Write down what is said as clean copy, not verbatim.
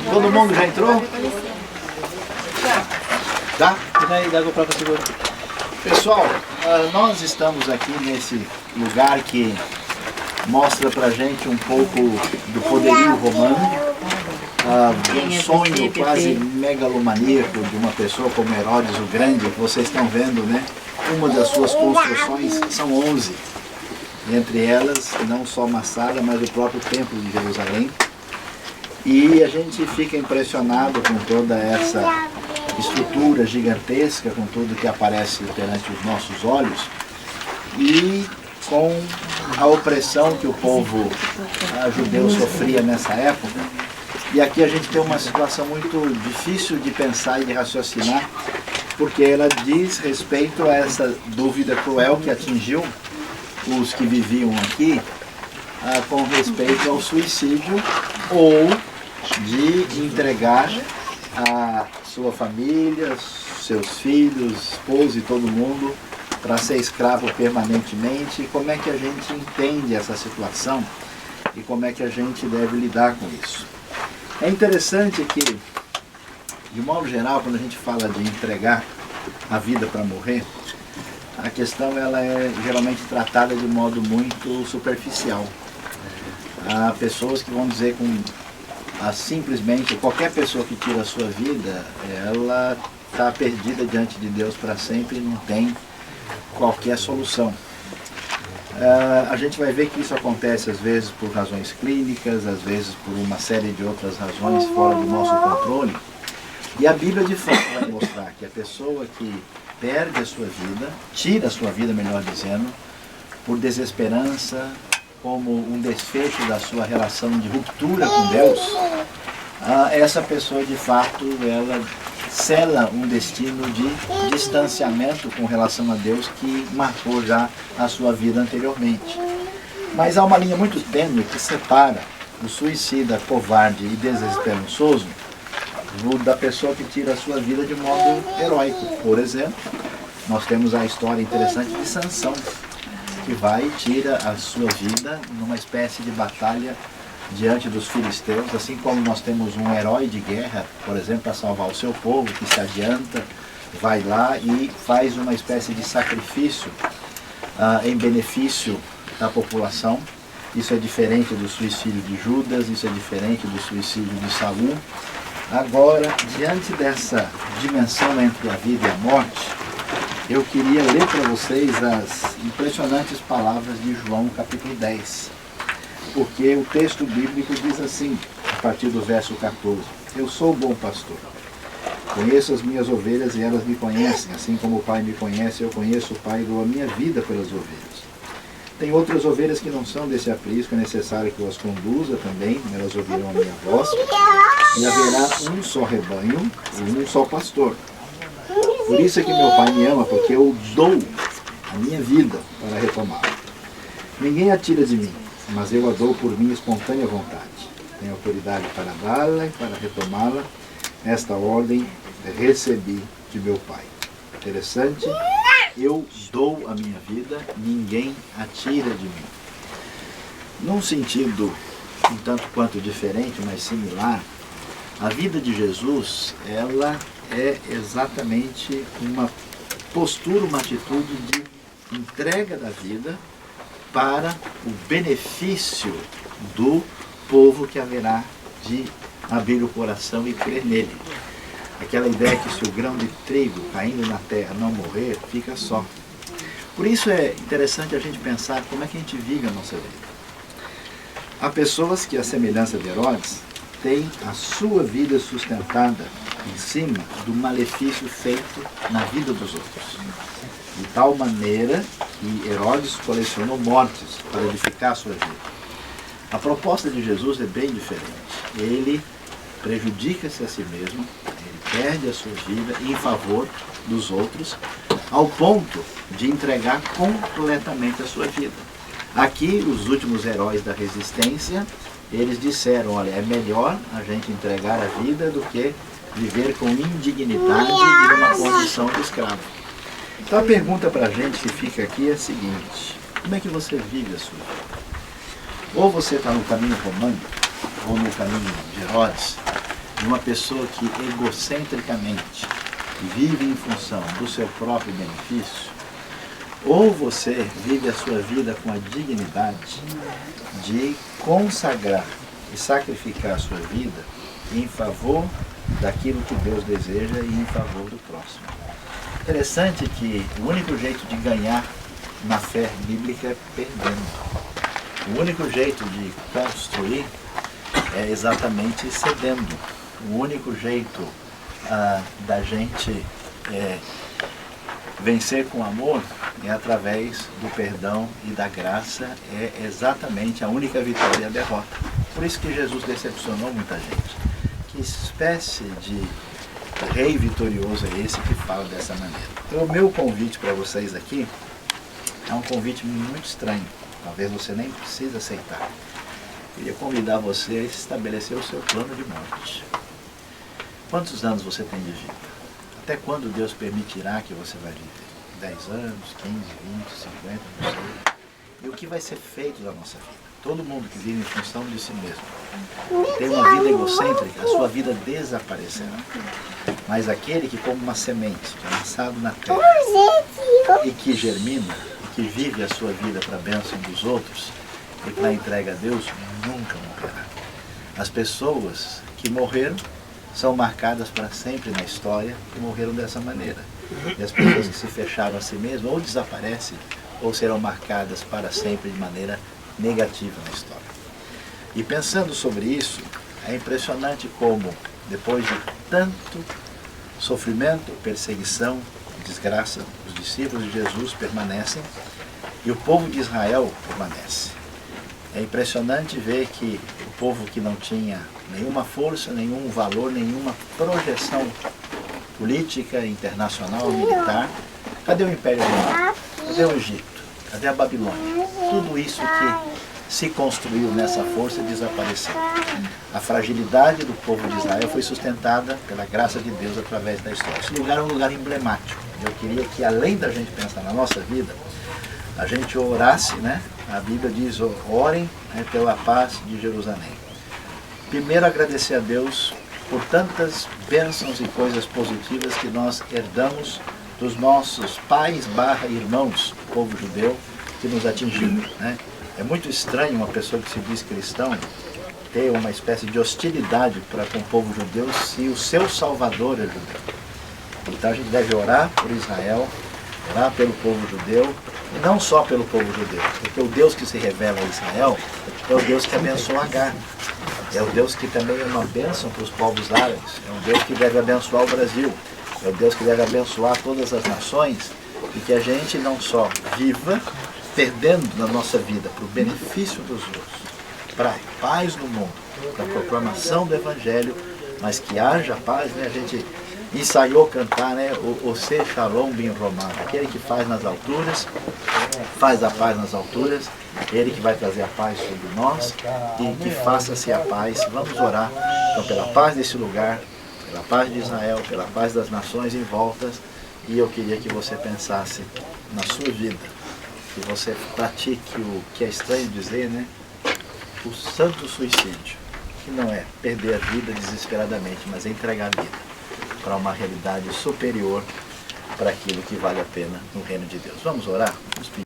Todo mundo já entrou? Tá? Pessoal, nós estamos aqui nesse lugar que mostra pra gente um pouco do poderio romano, um sonho quase megalomaníaco de uma pessoa como Herodes o Grande, que vocês estão vendo, né? Uma das suas construções são 11. Entre elas, não só Massara, mas o próprio Templo de Jerusalém. E a gente fica impressionado com toda essa estrutura gigantesca, com tudo que aparece perante os nossos olhos, e com a opressão que o povo judeu sofria nessa época. E aqui a gente tem uma situação muito difícil de pensar e de raciocinar, porque ela diz respeito a essa dúvida cruel que atingiu os que viviam aqui com respeito ao suicídio ou de entregar a sua família, seus filhos, esposa e todo mundo para ser escravo permanentemente. E como é que a gente entende essa situação e como é que a gente deve lidar com isso? É interessante que, de modo geral, quando a gente fala de entregar a vida para morrer, a questão ela é geralmente tratada de modo muito superficial. Há pessoas que vão dizer simplesmente qualquer pessoa que tira a sua vida, ela está perdida diante de Deus para sempre e não tem qualquer solução. A gente vai ver que isso acontece às vezes por razões clínicas, às vezes por uma série de outras razões fora do nosso controle. E a Bíblia de fato vai mostrar que a pessoa que perde a sua vida, tira a sua vida, melhor dizendo, por desesperança, como um desfecho da sua relação de ruptura com Deus, essa pessoa de fato, ela sela um destino de distanciamento com relação a Deus que marcou já a sua vida anteriormente. Mas há uma linha muito tênue que separa o suicida covarde e desesperançoso da pessoa que tira a sua vida de modo heróico. Por exemplo, nós temos a história interessante de Sansão, que vai e tira a sua vida numa espécie de batalha diante dos filisteus, assim como nós temos um herói de guerra, por exemplo, para salvar o seu povo, que se adianta, vai lá e faz uma espécie de sacrifício em benefício da população. Isso é diferente do suicídio de Judas, isso é diferente do suicídio de Saul. Agora, diante dessa dimensão entre a vida e a morte, eu queria ler para vocês as impressionantes palavras de João capítulo 10. Porque o texto bíblico diz assim, a partir do verso 14: Eu sou o bom pastor. Conheço as minhas ovelhas e elas me conhecem, assim como o Pai me conhece, eu conheço o Pai e dou a minha vida pelas ovelhas. Tem outras ovelhas que não são desse aprisco, é necessário que eu as conduza também, elas ouvirão a minha voz, e haverá um só rebanho e um só pastor. Por isso é que meu Pai me ama, porque eu dou a minha vida para retomá-la. Ninguém a tira de mim, mas eu a dou por minha espontânea vontade. Tenho autoridade para dá-la e para retomá-la. Esta ordem recebi de meu Pai. Interessante. Eu dou a minha vida, ninguém a tira de mim. Num sentido um tanto quanto diferente, mas similar, a vida de Jesus, ela é exatamente uma postura, uma atitude de entrega da vida para o benefício do povo que haverá de abrir o coração e crer nele. Aquela ideia que se o grão de trigo caindo na terra não morrer, fica só. Por isso é interessante a gente pensar como é que a gente vive a nossa vida. Há pessoas que, à semelhança de Herodes, têm a sua vida sustentada em cima do malefício feito na vida dos outros. De tal maneira que Herodes colecionou mortes para edificar a sua vida. A proposta de Jesus é bem diferente. Ele prejudica-se a si mesmo, ele perde a sua vida em favor dos outros, ao ponto de entregar completamente a sua vida. Aqui, os últimos heróis da resistência, eles disseram, olha, é melhor a gente entregar a vida do que viver com indignidade e numa condição de escravo. Então a pergunta para a gente que fica aqui é a seguinte: como é que você vive a sua vida? Ou você está no caminho romano, ou no caminho de Herodes, de uma pessoa que egocentricamente vive em função do seu próprio benefício, ou você vive a sua vida com a dignidade de consagrar e sacrificar a sua vida em favor daquilo que Deus deseja e em favor do próximo. Interessante que o único jeito de ganhar na fé bíblica é perdendo. O único jeito de construir é exatamente cedendo. O único jeito da gente vencer com amor é através do perdão e da graça, é exatamente a única vitória e a derrota. Por isso que Jesus decepcionou muita gente. Que espécie de rei vitorioso é esse que fala dessa maneira? Então, o meu convite para vocês aqui é um convite muito estranho. Talvez você nem precise aceitar. Eu queria convidar você a estabelecer o seu plano de morte. Quantos anos você tem de vida? Até quando Deus permitirá que você vai viver? 10 anos, 15, 20, 50, não sei. E o que vai ser feito da nossa vida? Todo mundo que vive em função de si mesmo tem uma vida egocêntrica, a sua vida desaparecerá. Mas aquele que, como uma semente, que é lançado na terra e que germina, e que vive a sua vida para a bênção dos outros, e que na entrega a Deus, nunca morrerá. As pessoas que morreram são marcadas para sempre na história e morreram dessa maneira. E as pessoas que se fecharam a si mesmas ou desaparecem ou serão marcadas para sempre de maneira negativa na história. E pensando sobre isso, é impressionante como, depois de tanto sofrimento, perseguição, desgraça, os discípulos de Jesus permanecem e o povo de Israel permanece. É impressionante ver que o povo que não tinha nenhuma força, nenhum valor, nenhuma projeção política, internacional, militar. Cadê o Império Romano? Cadê o Egito? Cadê a Babilônia? Tudo isso que se construiu nessa força desapareceu. A fragilidade do povo de Israel foi sustentada pela graça de Deus através da história. Esse lugar é um lugar emblemático. Eu queria que, além da gente pensar na nossa vida, a gente orasse, né? A Bíblia diz, orem, né, pela paz de Jerusalém. Primeiro, agradecer a Deus por tantas bênçãos e coisas positivas que nós herdamos dos nossos pais / irmãos, o povo judeu, que nos atingiu, né? É muito estranho uma pessoa que se diz cristão ter uma espécie de hostilidade para com o povo judeu se o seu Salvador é judeu. Então a gente deve orar por Israel, orar pelo povo judeu, e não só pelo povo judeu, porque o Deus que se revela a Israel é o Deus que abençoa Agar. É o Deus que também é uma bênção para os povos árabes. É um Deus que deve abençoar o Brasil. É o Deus que deve abençoar todas as nações. E que a gente não só viva perdendo na nossa vida para o benefício dos outros, para a paz no mundo, para a proclamação do Evangelho, mas que haja paz, né? A gente ensaiou cantar, né? O Se Shalom Bin Romano, aquele que faz nas alturas, faz a paz nas alturas, ele que vai trazer a paz sobre nós e que faça-se a paz. Vamos orar então pela paz desse lugar, pela paz de Israel, pela paz das nações em volta. E eu queria que você pensasse na sua vida, que você pratique o que é estranho dizer, né? O santo suicídio, que não é perder a vida desesperadamente, mas é entregar a vida para uma realidade superior, para aquilo que vale a pena no reino de Deus. Vamos orar? Vamos pedir.